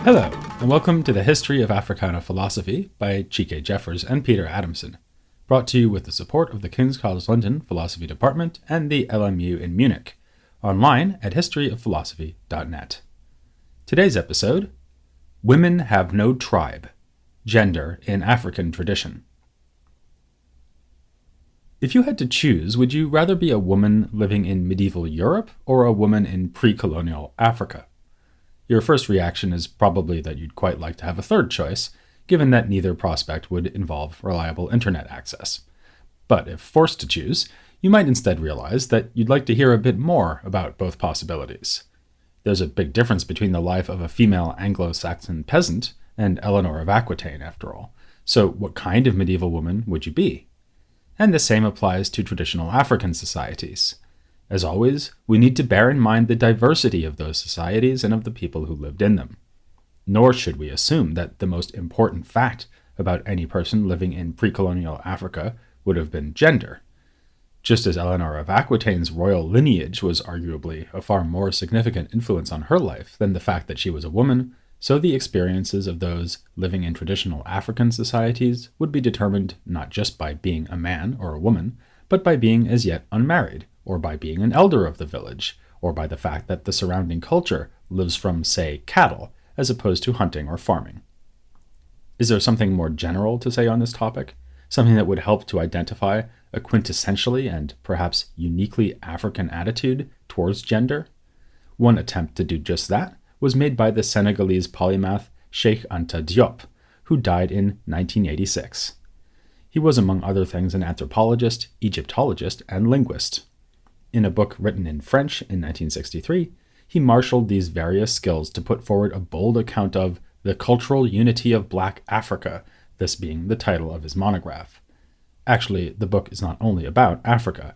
Hello, and welcome to the History of Africana Philosophy by Chike Jeffers and Peter Adamson, brought to you with the support of the King's College London Philosophy Department and the LMU in Munich, online at historyofphilosophy.net. Today's episode, Women Have No Tribe, Gender in African Tradition. If you had to choose, would you rather be a woman living in medieval Europe or a woman in pre-colonial Africa? Your first reaction is probably that you'd quite like to have a third choice, given that neither prospect would involve reliable internet access. But if forced to choose, you might instead realize that you'd like to hear a bit more about both possibilities. There's a big difference between the life of a female Anglo-Saxon peasant and Eleanor of Aquitaine, after all. So what kind of medieval woman would you be? And the same applies to traditional African societies. As always, we need to bear in mind the diversity of those societies and of the people who lived in them. Nor should we assume that the most important fact about any person living in pre-colonial Africa would have been gender. Just as Eleanor of Aquitaine's royal lineage was arguably a far more significant influence on her life than the fact that she was a woman, so the experiences of those living in traditional African societies would be determined not just by being a man or a woman, but by being as yet unmarried, or by being an elder of the village, or by the fact that the surrounding culture lives from, say, cattle, as opposed to hunting or farming. Is there something more general to say on this topic? Something that would help to identify a quintessentially and perhaps uniquely African attitude towards gender? One attempt to do just that was made by the Senegalese polymath Cheikh Anta Diop, who died in 1986. He was, among other things, an anthropologist, Egyptologist, and linguist. In a book written in French in 1963, he marshaled these various skills to put forward a bold account of the cultural unity of Black Africa, this being the title of his monograph. Actually, the book is not only about Africa.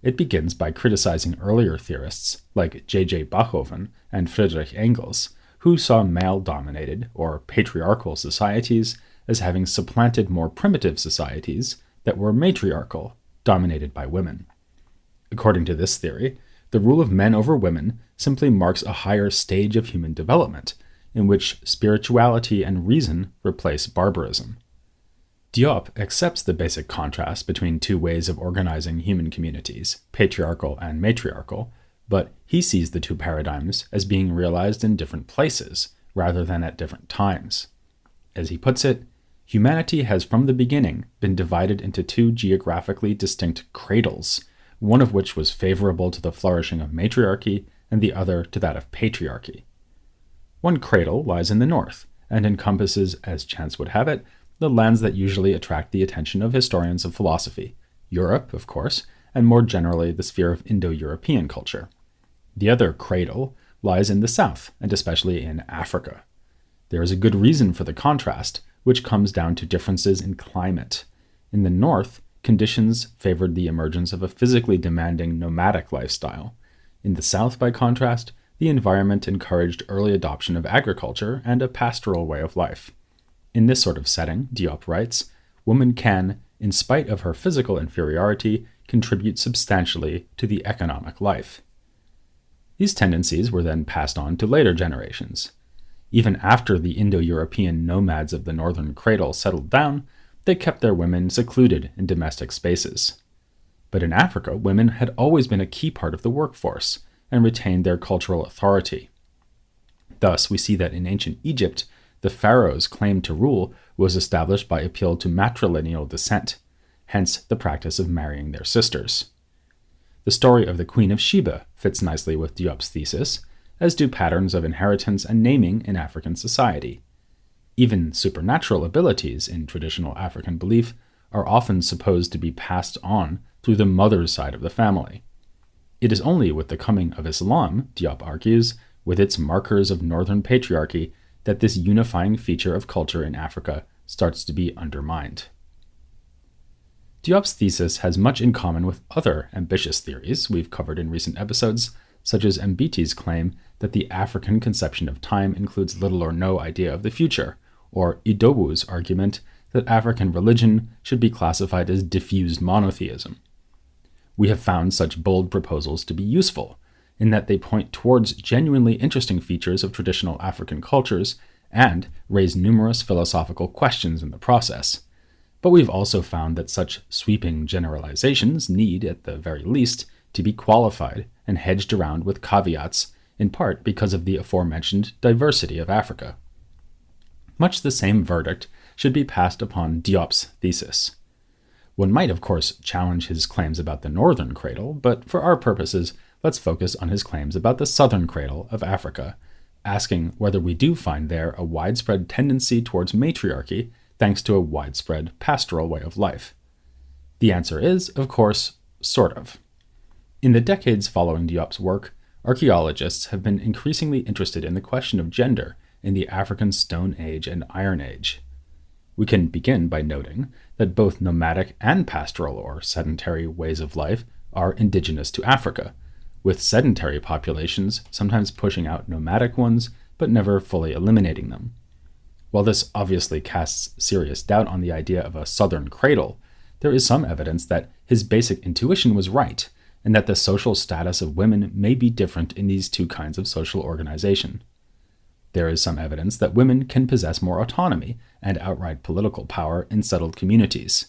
It begins by criticizing earlier theorists like J.J. Bachhofen and Friedrich Engels, who saw male-dominated, or patriarchal societies as having supplanted more primitive societies that were matriarchal, dominated by women. According to this theory, the rule of men over women simply marks a higher stage of human development, in which spirituality and reason replace barbarism. Diop accepts the basic contrast between two ways of organizing human communities, patriarchal and matriarchal, but he sees the two paradigms as being realized in different places, rather than at different times. As he puts it, humanity has from the beginning been divided into two geographically distinct cradles, one of which was favorable to the flourishing of matriarchy and the other to that of patriarchy. One cradle lies in the north and encompasses, as chance would have it, the lands that usually attract the attention of historians of philosophy, Europe, of course, and more generally the sphere of Indo-European culture. The other cradle lies in the south, and especially in Africa. There is a good reason for the contrast, which comes down to differences in climate. In the north, conditions favored the emergence of a physically demanding nomadic lifestyle. In the south, by contrast, the environment encouraged early adoption of agriculture and a pastoral way of life. In this sort of setting, Diop writes, woman can, in spite of her physical inferiority, contribute substantially to the economic life. These tendencies were then passed on to later generations. Even after the Indo-European nomads of the northern cradle settled down, they kept their women secluded in domestic spaces. But in Africa, women had always been a key part of the workforce and retained their cultural authority. Thus, we see that in ancient Egypt, the pharaoh's claim to rule was established by appeal to matrilineal descent, hence the practice of marrying their sisters. The story of the Queen of Sheba fits nicely with Diop's thesis, as do patterns of inheritance and naming in African society. Even supernatural abilities in traditional African belief are often supposed to be passed on through the mother's side of the family. It is only with the coming of Islam, Diop argues, with its markers of northern patriarchy, that this unifying feature of culture in Africa starts to be undermined. Diop's thesis has much in common with other ambitious theories we've covered in recent episodes, such as Mbiti's claim that the African conception of time includes little or no idea of the future, or Idobu's argument that African religion should be classified as diffused monotheism. We have found such bold proposals to be useful, in that they point towards genuinely interesting features of traditional African cultures and raise numerous philosophical questions in the process. But we've also found that such sweeping generalizations need, at the very least, to be qualified and hedged around with caveats, in part because of the aforementioned diversity of Africa. Much the same verdict should be passed upon Diop's thesis. One might, of course, challenge his claims about the northern cradle, but for our purposes, let's focus on his claims about the southern cradle of Africa, asking whether we do find there a widespread tendency towards matriarchy thanks to a widespread pastoral way of life. The answer is, of course, sort of. In the decades following Diop's work, archaeologists have been increasingly interested in the question of gender in the African Stone Age and Iron Age. We can begin by noting that both nomadic and pastoral or sedentary ways of life are indigenous to Africa, with sedentary populations sometimes pushing out nomadic ones but never fully eliminating them. While this obviously casts serious doubt on the idea of a southern cradle, there is some evidence that his basic intuition was right, and that the social status of women may be different in these two kinds of social organization. There is some evidence that women can possess more autonomy and outright political power in settled communities.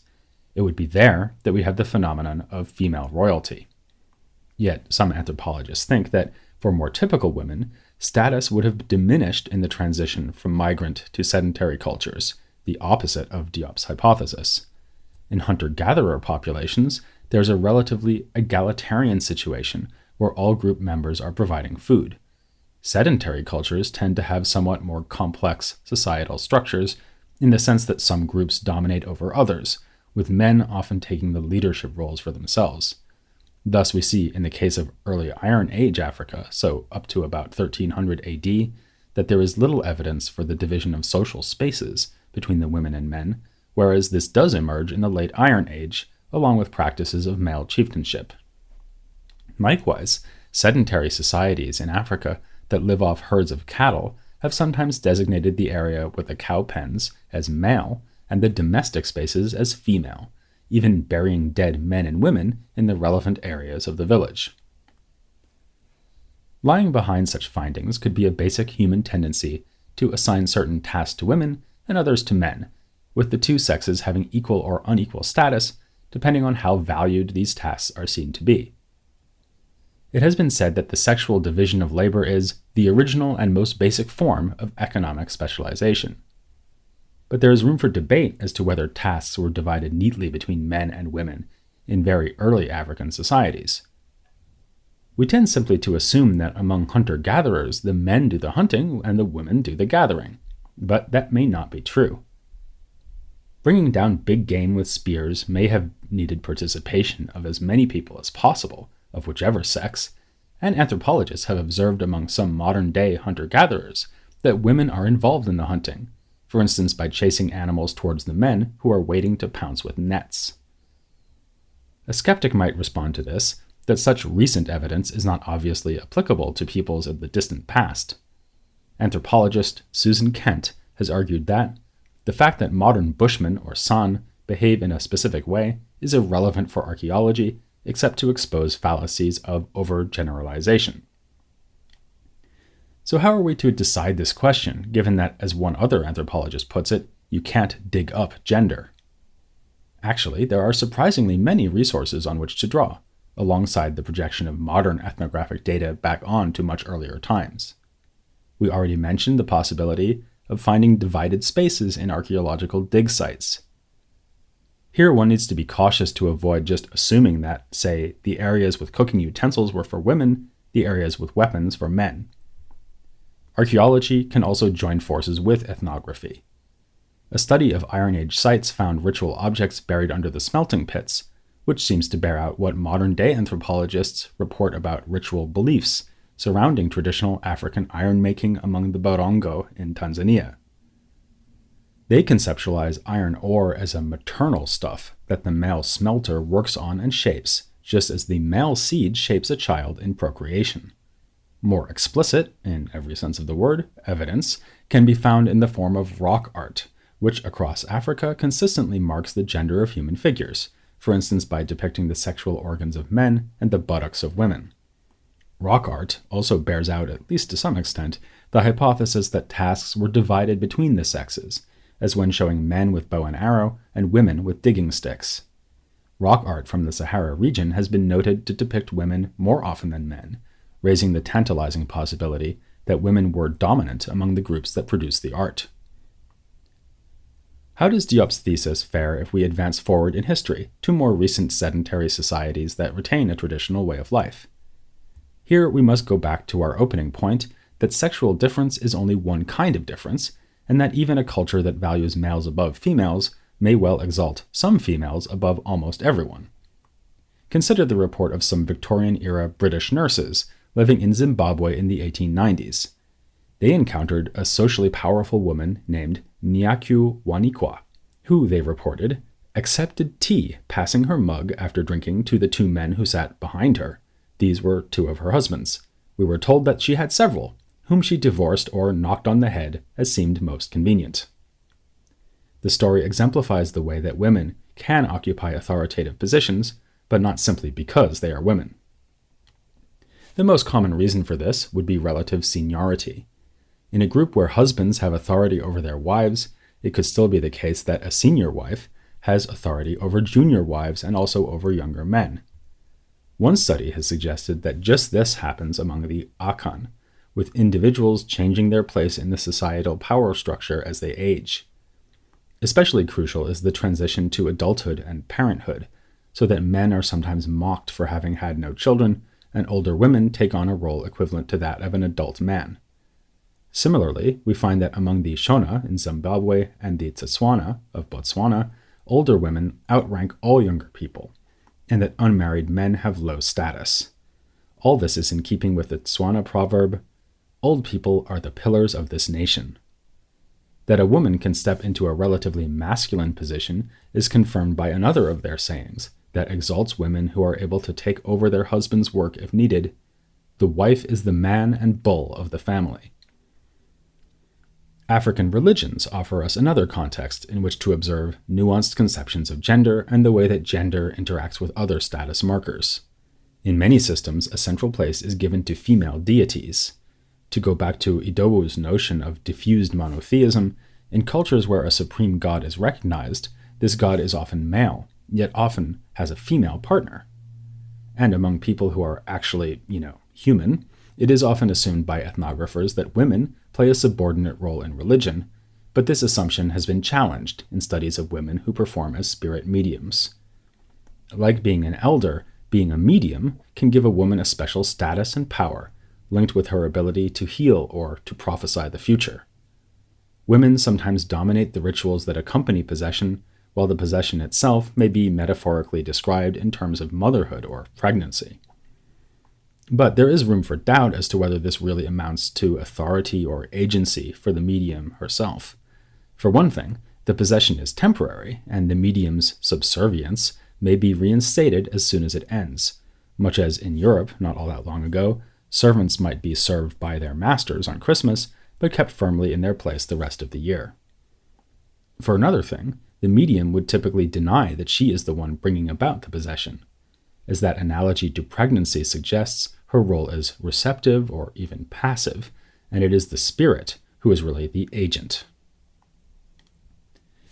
It would be there that we have the phenomenon of female royalty. Yet some anthropologists think that for more typical women, status would have diminished in the transition from migrant to sedentary cultures, the opposite of Diop's hypothesis. In hunter-gatherer populations, there's a relatively egalitarian situation where all group members are providing food. Sedentary cultures tend to have somewhat more complex societal structures in the sense that some groups dominate over others, with men often taking the leadership roles for themselves. Thus, we see in the case of early Iron Age Africa, so up to about 1300 AD, that there is little evidence for the division of social spaces between the women and men, whereas this does emerge in the late Iron Age, along with practices of male chieftainship. Likewise, sedentary societies in Africa that live off herds of cattle have sometimes designated the area with the cow pens as male and the domestic spaces as female, even burying dead men and women in the relevant areas of the village. Lying behind such findings could be a basic human tendency to assign certain tasks to women and others to men, with the two sexes having equal or unequal status depending on how valued these tasks are seen to be. It has been said that the sexual division of labor is the original and most basic form of economic specialization. But there is room for debate as to whether tasks were divided neatly between men and women in very early African societies. We tend simply to assume that among hunter-gatherers, the men do the hunting and the women do the gathering, but that may not be true. Bringing down big game with spears may have needed participation of as many people as possible, of whichever sex, and anthropologists have observed among some modern-day hunter-gatherers that women are involved in the hunting, for instance by chasing animals towards the men who are waiting to pounce with nets. A skeptic might respond to this that such recent evidence is not obviously applicable to peoples of the distant past. Anthropologist Susan Kent has argued that the fact that modern Bushmen or San behave in a specific way is irrelevant for archaeology except to expose fallacies of overgeneralization. So how are we to decide this question, given that, as one other anthropologist puts it, you can't dig up gender? Actually, there are surprisingly many resources on which to draw, alongside the projection of modern ethnographic data back on to much earlier times. We already mentioned the possibility of finding divided spaces in archaeological dig sites. Here one needs to be cautious to avoid just assuming that, say, the areas with cooking utensils were for women, the areas with weapons for men. Archaeology can also join forces with ethnography. A study of Iron Age sites found ritual objects buried under the smelting pits, which seems to bear out what modern-day anthropologists report about ritual beliefs surrounding traditional African iron-making among the Barongo in Tanzania. They conceptualize iron ore as a maternal stuff that the male smelter works on and shapes, just as the male seed shapes a child in procreation. More explicit, in every sense of the word, evidence can be found in the form of rock art, which across Africa consistently marks the gender of human figures, for instance by depicting the sexual organs of men and the buttocks of women. Rock art also bears out, at least to some extent, the hypothesis that tasks were divided between the sexes, as when showing men with bow and arrow and women with digging sticks. Rock art from the Sahara region has been noted to depict women more often than men, raising the tantalizing possibility that women were dominant among the groups that produced the art. How does Diop's thesis fare if we advance forward in history to more recent sedentary societies that retain a traditional way of life? Here we must go back to our opening point that sexual difference is only one kind of difference, and that even a culture that values males above females may well exalt some females above almost everyone. Consider the report of some Victorian-era British nurses living in Zimbabwe in the 1890s. They encountered a socially powerful woman named Nyaku Wanikwa, who, they reported, accepted tea, passing her mug after drinking to the two men who sat behind her. These were two of her husbands. We were told that she had several, whom she divorced or knocked on the head as seemed most convenient. The story exemplifies the way that women can occupy authoritative positions, but not simply because they are women. The most common reason for this would be relative seniority. In a group where husbands have authority over their wives, it could still be the case that a senior wife has authority over junior wives and also over younger men. One study has suggested that just this happens among the Akan, with individuals changing their place in the societal power structure as they age. Especially crucial is the transition to adulthood and parenthood, so that men are sometimes mocked for having had no children, and older women take on a role equivalent to that of an adult man. Similarly, we find that among the Shona in Zimbabwe and the Tswana of Botswana, older women outrank all younger people, and that unmarried men have low status. All this is in keeping with the Tswana proverb, "Old people are the pillars of this nation." That a woman can step into a relatively masculine position is confirmed by another of their sayings that exalts women who are able to take over their husband's work if needed. The wife is the man and bull of the family. African religions offer us another context in which to observe nuanced conceptions of gender and the way that gender interacts with other status markers. In many systems, a central place is given to female deities. To go back to Idowu's notion of diffused monotheism, in cultures where a supreme god is recognized, this god is often male, yet often has a female partner. And among people who are actually, human, it is often assumed by ethnographers that women play a subordinate role in religion, but this assumption has been challenged in studies of women who perform as spirit mediums. Like being an elder, being a medium can give a woman a special status and power, linked with her ability to heal or to prophesy the future. Women sometimes dominate the rituals that accompany possession, while the possession itself may be metaphorically described in terms of motherhood or pregnancy. But there is room for doubt as to whether this really amounts to authority or agency for the medium herself. For one thing, the possession is temporary, and the medium's subservience may be reinstated as soon as it ends, much as in Europe, not all that long ago, servants might be served by their masters on Christmas, but kept firmly in their place the rest of the year. For another thing, the medium would typically deny that she is the one bringing about the possession. As that analogy to pregnancy suggests, her role is receptive or even passive, and it is the spirit who is really the agent.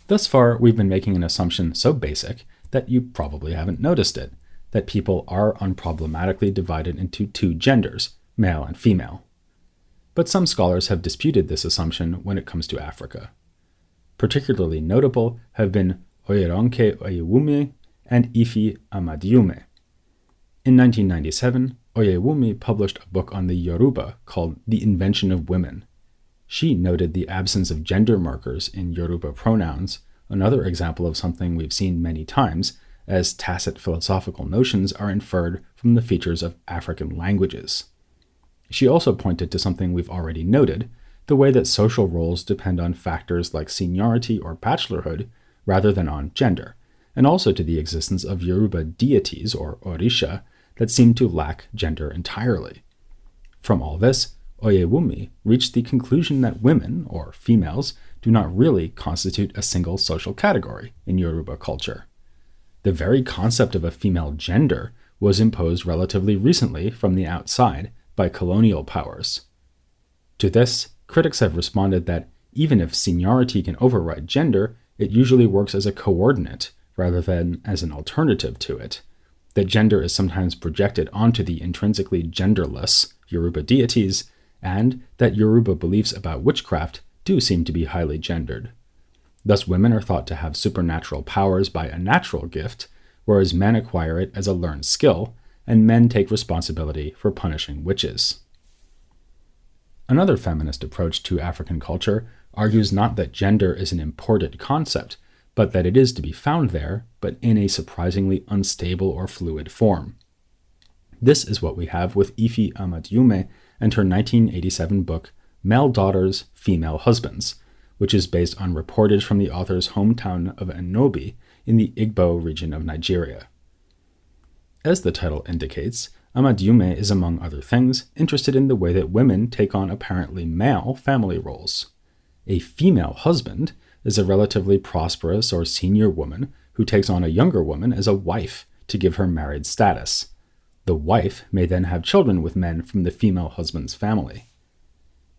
Thus far, we've been making an assumption so basic that you probably haven't noticed it, that people are unproblematically divided into two genders, male and female. But some scholars have disputed this assumption when it comes to Africa. Particularly notable have been Oyeronke Oyewumi and Ife Amadiume. In 1997, Oyewumi published a book on the Yoruba called The Invention of Women. She noted the absence of gender markers in Yoruba pronouns, another example of something we've seen many times, as tacit philosophical notions are inferred from the features of African languages. She also pointed to something we've already noted, the way that social roles depend on factors like seniority or bachelorhood rather than on gender, and also to the existence of Yoruba deities, or orisha, that seem to lack gender entirely. From all this, Oyewumi reached the conclusion that women, or females, do not really constitute a single social category in Yoruba culture. The very concept of a female gender was imposed relatively recently from the outside by colonial powers. To this, critics have responded that even if seniority can override gender, it usually works as a coordinate rather than as an alternative to it, that gender is sometimes projected onto the intrinsically genderless Yoruba deities, and that Yoruba beliefs about witchcraft do seem to be highly gendered. Thus, women are thought to have supernatural powers by a natural gift, whereas men acquire it as a learned skill, and men take responsibility for punishing witches. Another feminist approach to African culture argues not that gender is an imported concept, but that it is to be found there, but in a surprisingly unstable or fluid form. This is what we have with Ife Amadiome and her 1987 book, Male Daughters, Female Husbands, which is based on reportage from the author's hometown of Enobi in the Igbo region of Nigeria. As the title indicates, Amadiome is, among other things, interested in the way that women take on apparently male family roles. A female husband is a relatively prosperous or senior woman who takes on a younger woman as a wife to give her married status. The wife may then have children with men from the female husband's family.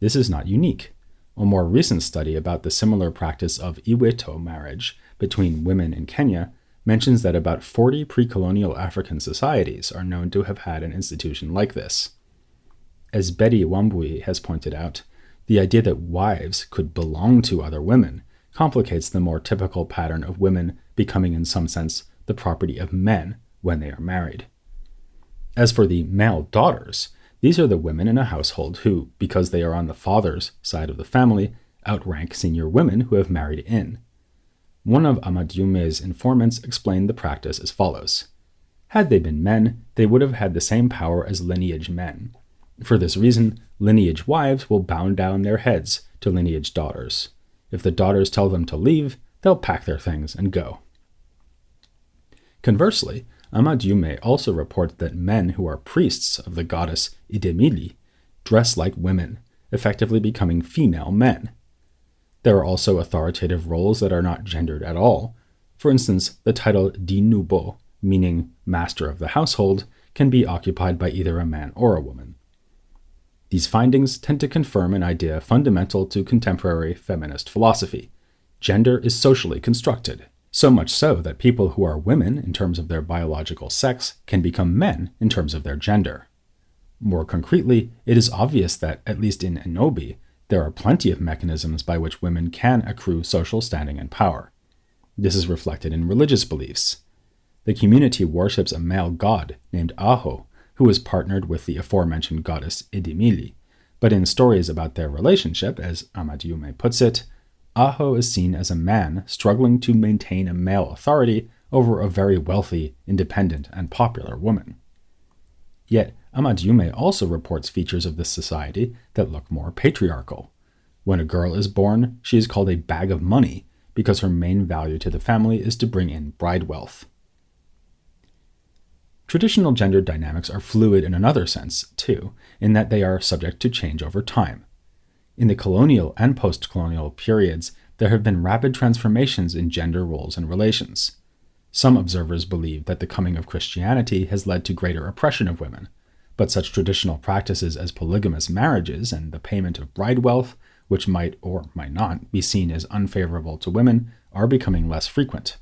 This is not unique. A more recent study about the similar practice of Iweto marriage between women in Kenya mentions that about 40 pre-colonial African societies are known to have had an institution like this. As Betty Wambui has pointed out, the idea that wives could belong to other women complicates the more typical pattern of women becoming in some sense the property of men when they are married. As for the male daughters, these are the women in a household who, because they are on the father's side of the family, outrank senior women who have married in. One of Amadiome's informants explained the practice as follows. Had they been men, they would have had the same power as lineage men. For this reason, lineage wives will bow down their heads to lineage daughters. If the daughters tell them to leave, they'll pack their things and go. Conversely, Amadiume also reports that men who are priests of the goddess Idemili dress like women, effectively becoming female men. There are also authoritative roles that are not gendered at all. For instance, the title Dinubo, meaning master of the household, can be occupied by either a man or a woman. These findings tend to confirm an idea fundamental to contemporary feminist philosophy. Gender is socially constructed, so much so that people who are women in terms of their biological sex can become men in terms of their gender. More concretely, it is obvious that, at least in Enobi, there are plenty of mechanisms by which women can accrue social standing and power. This is reflected in religious beliefs. The community worships a male god named Aho, who is partnered with the aforementioned goddess Idemili, but in stories about their relationship, as Amadiume puts it, Aho is seen as a man struggling to maintain a male authority over a very wealthy, independent, and popular woman. Yet, Amadiume also reports features of this society that look more patriarchal. When a girl is born, she is called a bag of money because her main value to the family is to bring in bride wealth. Traditional gender dynamics are fluid in another sense, too, in that they are subject to change over time. In the colonial and post-colonial periods, there have been rapid transformations in gender roles and relations. Some observers believe that the coming of Christianity has led to greater oppression of women, but such traditional practices as polygamous marriages and the payment of bride wealth, which might or might not be seen as unfavorable to women, are becoming less frequent.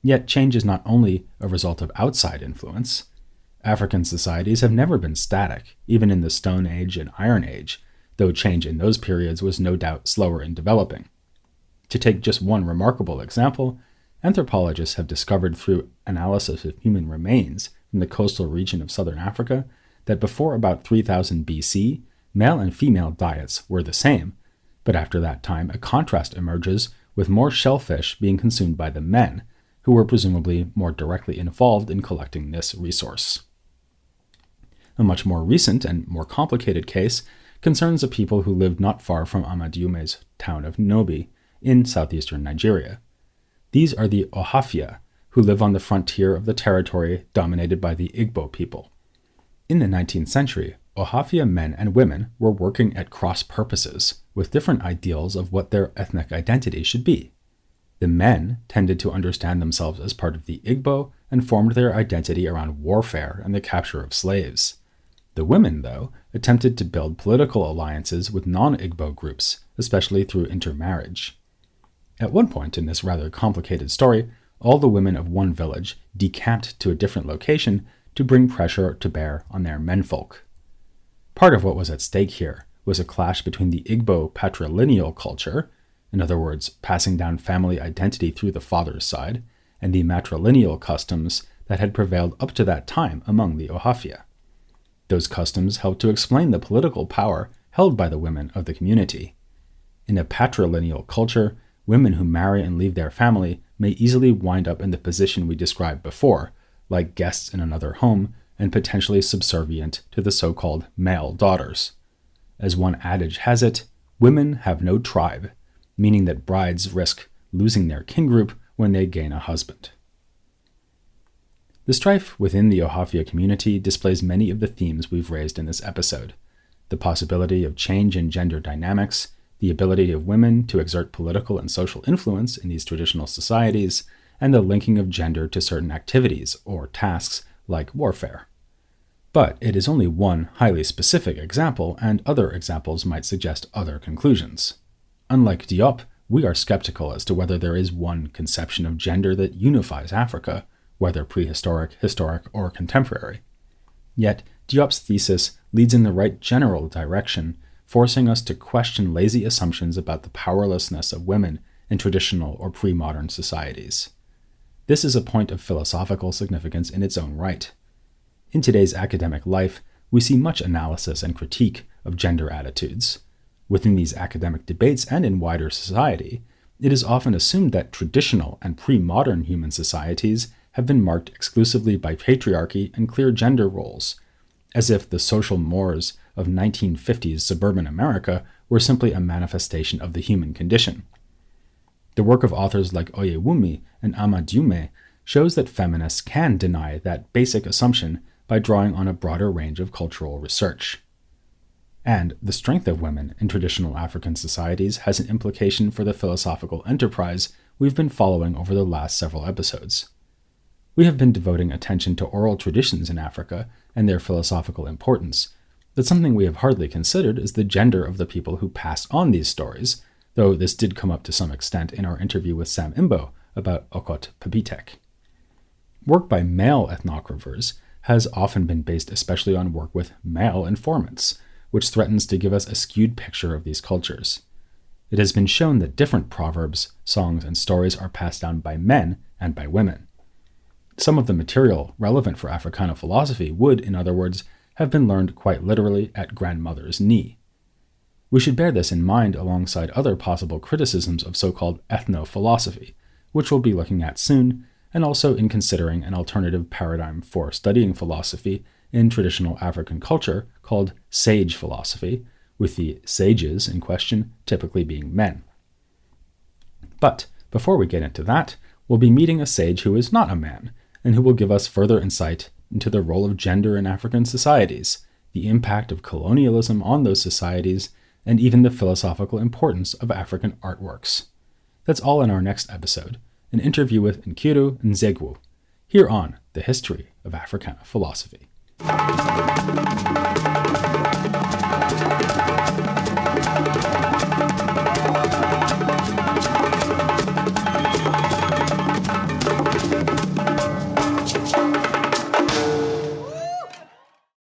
Yet change is not only a result of outside influence. African societies have never been static, even in the Stone Age and Iron Age, though change in those periods was no doubt slower in developing. To take just one remarkable example, anthropologists have discovered through analysis of human remains from the coastal region of southern Africa that before about 3000 BC, male and female diets were the same, but after that time a contrast emerges with more shellfish being consumed by the men, who were presumably more directly involved in collecting this resource. A much more recent and more complicated case concerns a people who lived not far from Amadiume's town of Nobi in southeastern Nigeria. These are the Ohafia, who live on the frontier of the territory dominated by the Igbo people. In the 19th century, Ohafia men and women were working at cross purposes, with different ideals of what their ethnic identity should be. The men tended to understand themselves as part of the Igbo and formed their identity around warfare and the capture of slaves. The women, though, attempted to build political alliances with non-Igbo groups, especially through intermarriage. At one point in this rather complicated story, all the women of one village decamped to a different location to bring pressure to bear on their menfolk. Part of what was at stake here was a clash between the Igbo patrilineal culture, in other words, passing down family identity through the father's side, and the matrilineal customs that had prevailed up to that time among the Ohafia. Those customs helped to explain the political power held by the women of the community. In a patrilineal culture, women who marry and leave their family may easily wind up in the position we described before, like guests in another home and potentially subservient to the so-called male daughters. As one adage has it, women have no tribe, meaning that brides risk losing their kin group when they gain a husband. The strife within the Ohafia community displays many of the themes we've raised in this episode: the possibility of change in gender dynamics, the ability of women to exert political and social influence in these traditional societies, and the linking of gender to certain activities or tasks like warfare. But it is only one highly specific example, and other examples might suggest other conclusions. Unlike Diop, we are skeptical as to whether there is one conception of gender that unifies Africa, whether prehistoric, historic, or contemporary. Yet, Diop's thesis leads in the right general direction, forcing us to question lazy assumptions about the powerlessness of women in traditional or pre-modern societies. This is a point of philosophical significance in its own right. In today's academic life, we see much analysis and critique of gender attitudes. Within these academic debates and in wider society, it is often assumed that traditional and pre-modern human societies have been marked exclusively by patriarchy and clear gender roles, as if the social mores of 1950s suburban America were simply a manifestation of the human condition. The work of authors like Oyewumi and Amadume shows that feminists can deny that basic assumption by drawing on a broader range of cultural research. And the strength of women in traditional African societies has an implication for the philosophical enterprise we've been following over the last several episodes. We have been devoting attention to oral traditions in Africa and their philosophical importance, but something we have hardly considered is the gender of the people who pass on these stories, though this did come up to some extent in our interview with Sam Imbo about Okot Papitek. Work by male ethnographers has often been based especially on work with male informants, which threatens to give us a skewed picture of these cultures. It has been shown that different proverbs, songs, and stories are passed down by men and by women. Some of the material relevant for Africana philosophy would, in other words, have been learned quite literally at grandmother's knee. We should bear this in mind alongside other possible criticisms of so-called ethno-philosophy, which we'll be looking at soon, and also in considering an alternative paradigm for studying philosophy in traditional African culture called sage philosophy, with the sages in question typically being men. But before we get into that, we'll be meeting a sage who is not a man, and who will give us further insight into the role of gender in African societies, the impact of colonialism on those societies, and even the philosophical importance of African artworks. That's all in our next episode, an interview with Nkiru Nzegwu, here on The History of Africana Philosophy.